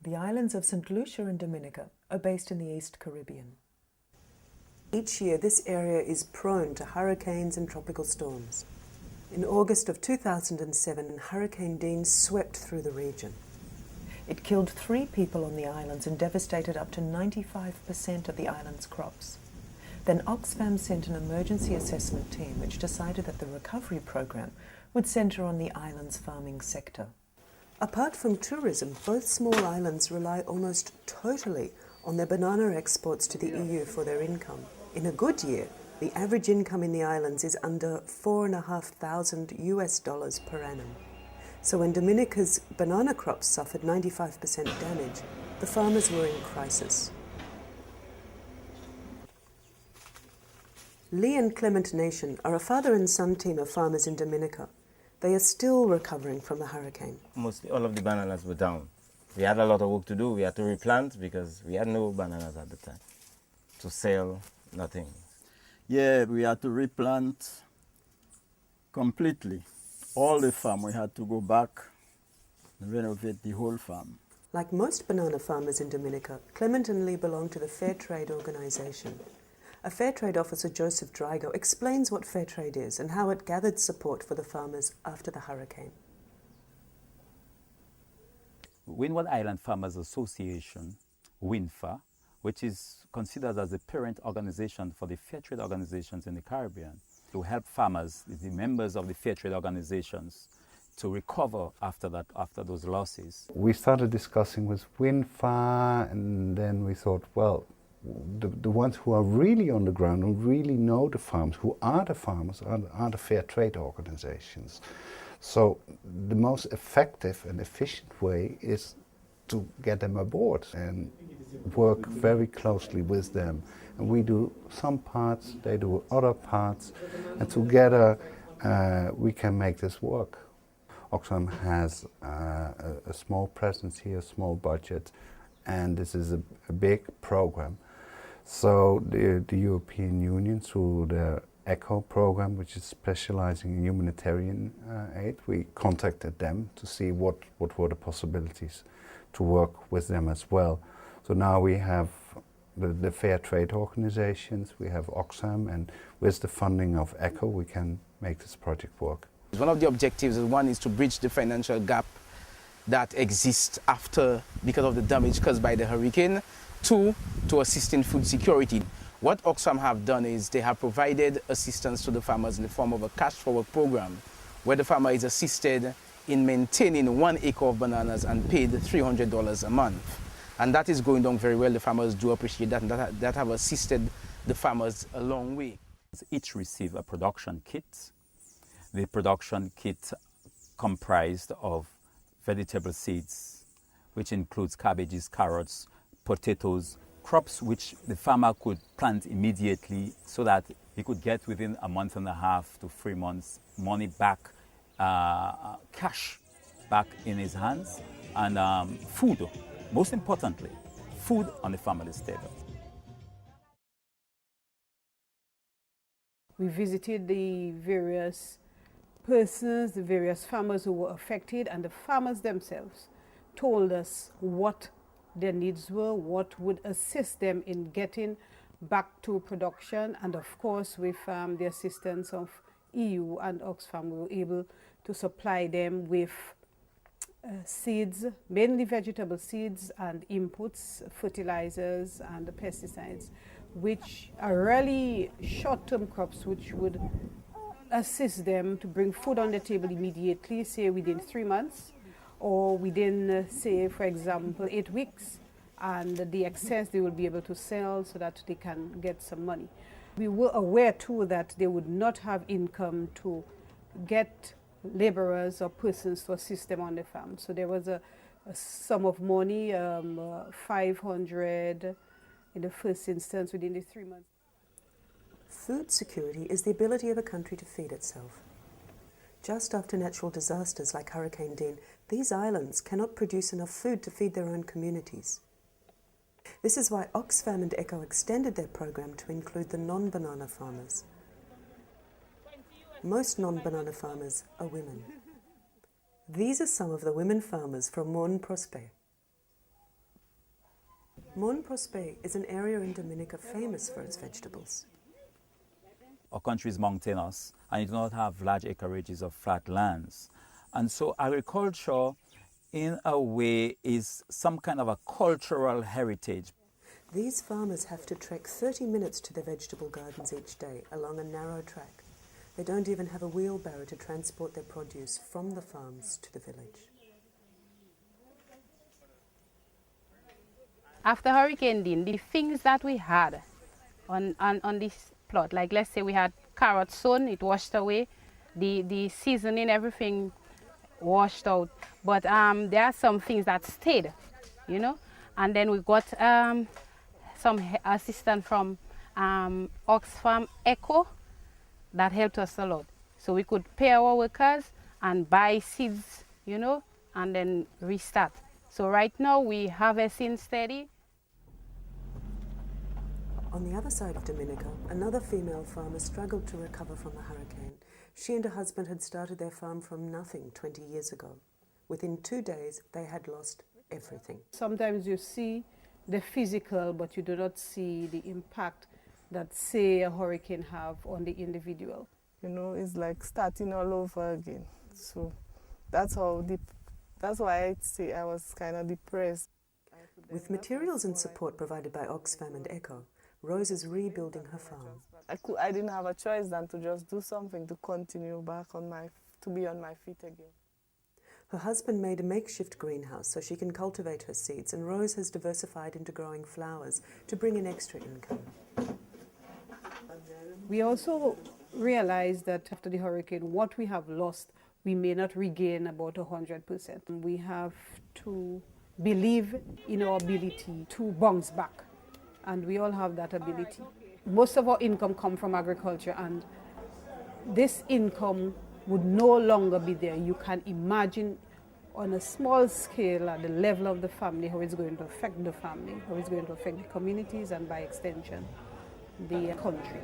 The islands of St Lucia and Dominica are based in the East Caribbean. Each year, this area is prone to hurricanes and tropical storms. In August of 2007, Hurricane Dean swept through the region. It killed 3 people on the islands and devastated up to 95% of the island's crops. Then Oxfam sent an emergency assessment team which decided that the recovery program would centre on the island's farming sector. Apart from tourism, both small islands rely almost totally on their banana exports to the EU for their income. In a good year, the average income in the islands is under $4,500 per annum. So when Dominica's banana crops suffered 95% damage, the farmers were in crisis. Lee and Clement Nation are a father and son team of farmers in Dominica. They are still recovering from the hurricane. Mostly all of the bananas were down. We had a lot of work to do. We had to replant because we had no bananas at the time. To sell, nothing. Yeah, we had to replant completely. All the farm, we had to go back and renovate the whole farm. Like most banana farmers in Dominica, Clement and Lee belong to the Fair Trade Organization. A Fair Trade officer, Joseph Drygo, explains what Fair Trade is and how it gathered support for the farmers after the hurricane. Windward Island Farmers Association, WINFA, which is considered as the parent organization for the fair trade organizations in the Caribbean, to help farmers, the members of the fair trade organizations, to recover after those losses. We started discussing with WINFA, and then we thought, well, the ones who are really on the ground, who really know the farms, who are the farmers, are the fair trade organizations. So the most effective and efficient way is to get them aboard and work very closely with them. And we do some parts, they do other parts, and together we can make this work. Oxfam has a small presence here, a small budget, and this is a big program. So the European Union, through the ECHO program, which is specializing in humanitarian aid, we contacted them to see what were the possibilities to work with them as well. So now we have the fair trade organizations, we have Oxfam, and with the funding of ECHO, we can make this project work. One of the objectives, one is to bridge the financial gap that exists because of the damage caused by the hurricane. 2, to assist in food security. What Oxfam have done is they have provided assistance to the farmers in the form of a cash forward program where the farmer is assisted in maintaining 1 acre of bananas and paid $300 a month. And that is going down very well. The farmers do appreciate that, and that have assisted the farmers a long way. Each receive a production kit. The production kit comprised of vegetable seeds, which includes cabbages, carrots, potatoes, crops which the farmer could plant immediately so that he could get within a month and a half to 3 months money back, cash back in his hands, and food, most importantly, food on the family's table. We visited the various persons, the various farmers who were affected, and the farmers themselves told us what their needs were, what would assist them in getting back to production, and of course with the assistance of EU and Oxfam, we were able to supply them with seeds, mainly vegetable seeds and inputs, fertilizers and pesticides, which are really short-term crops which would assist them to bring food on the table immediately, say within 3 months, or within, say, for example, 8 weeks, and the excess they will be able to sell so that they can get some money. We were aware too that they would not have income to get laborers or persons to assist them on the farm. So there was a sum of money, 500 in the first instance within the 3 months. Food security is the ability of a country to feed itself. Just after natural disasters like Hurricane Dean, these islands cannot produce enough food to feed their own communities. This is why Oxfam and ECHO extended their program to include the non-banana farmers. Most non-banana farmers are women. These are some of the women farmers from Mon Prosper. Mon Prosper is an area in Dominica famous for its vegetables. Our country is mountainous and you do not have large acreages of flat lands. And so agriculture, in a way, is some kind of a cultural heritage. These farmers have to trek 30 minutes to their vegetable gardens each day along a narrow track. They don't even have a wheelbarrow to transport their produce from the farms to the village. After Hurricane Dean, the things that we had on this plot, like let's say we had carrots sown, it washed away, the seasoning, everything washed out. But there are some things that stayed, you know. And then we got some assistance from Oxfam Camexco that helped us a lot. So we could pay our workers and buy seeds, you know, and then restart. So right now we harvesting steady. On the other side of Dominica, another female farmer struggled to recover from the hurricane. She and her husband had started their farm from nothing 20 years ago. Within 2 days, they had lost everything. Sometimes you see the physical, but you do not see the impact that, say, a hurricane have on the individual. You know, it's like starting all over again. So that's why I'd say I was kind of depressed. With materials and support provided by Oxfam and ECHO, Rose is rebuilding her farm. I didn't have a choice than to just do something to continue back to be on my feet again. Her husband made a makeshift greenhouse so she can cultivate her seeds, and Rose has diversified into growing flowers to bring in extra income. We also realized that after the hurricane, what we have lost, we may not regain about 100%. We have to believe in our ability to bounce back, and we all have that ability. Most of our income comes from agriculture, and this income would no longer be there. You can imagine on a small scale at the level of the family how it's going to affect the family, how it's going to affect the communities, and by extension, the country.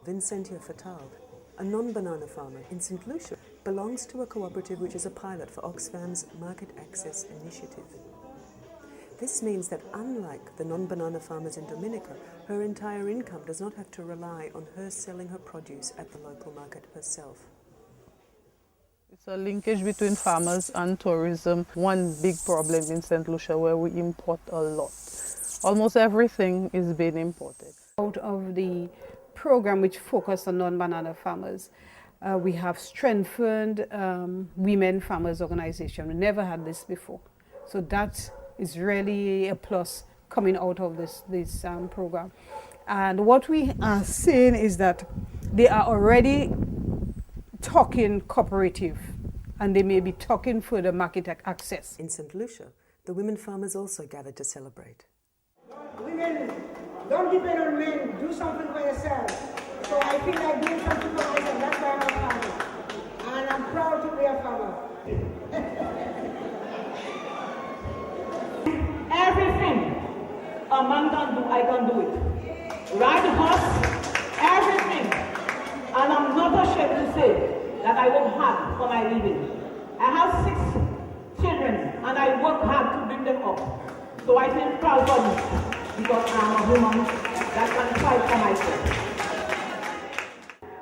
Vincentia Fatal, a non-banana farmer in St Lucia, belongs to a cooperative which is a pilot for Oxfam's Market Access Initiative. This means that unlike the non-banana farmers in Dominica, her entire income does not have to rely on her selling her produce at the local market herself. It's a linkage between farmers and tourism. One big problem in St Lucia where we import a lot. Almost everything is being imported. Out of the program which focused on non-banana farmers, we have strengthened women farmers organization. We never had this before. So that is really a plus coming out of this program. And what we are seeing is that they are already talking cooperative, and they may be talking further market access. In St Lucia, the women farmers also gathered to celebrate. Women, don't depend on men, do something for yourself. So I feel like doing something for myself, that's why I'm a farmer. And I'm proud to be a farmer. Everything a man can do, I can do it. Ride a horse, everything. And I'm not ashamed to say that I work hard for my living. I have 6 children and I work hard to bring them up. So I feel proud for you because I'm a woman that can fight for myself.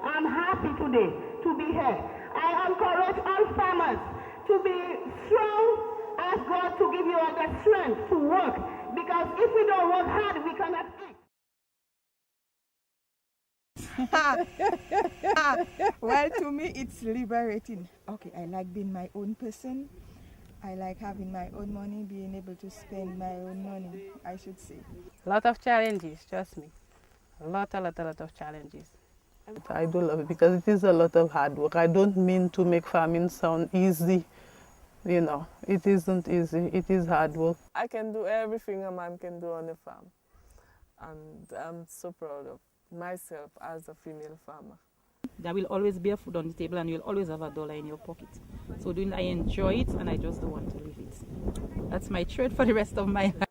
I'm happy today to be here. I encourage all farmers to be strong. Ask God to give you all the strength to work, because if we don't work hard, we cannot eat. Well, to me, it's liberating. Okay, I like being my own person. I like having my own money, being able to spend my own money, I should say. A lot of challenges, trust me. A lot of challenges. I do love it because it is a lot of hard work. I don't mean to make farming sound easy. You know, it isn't easy. It is hard work. I can do everything a man can do on a farm. And I'm so proud of myself as a female farmer. There will always be a food on the table and you'll always have $1 in your pocket. So I enjoy it and I just don't want to leave it. That's my trade for the rest of my life.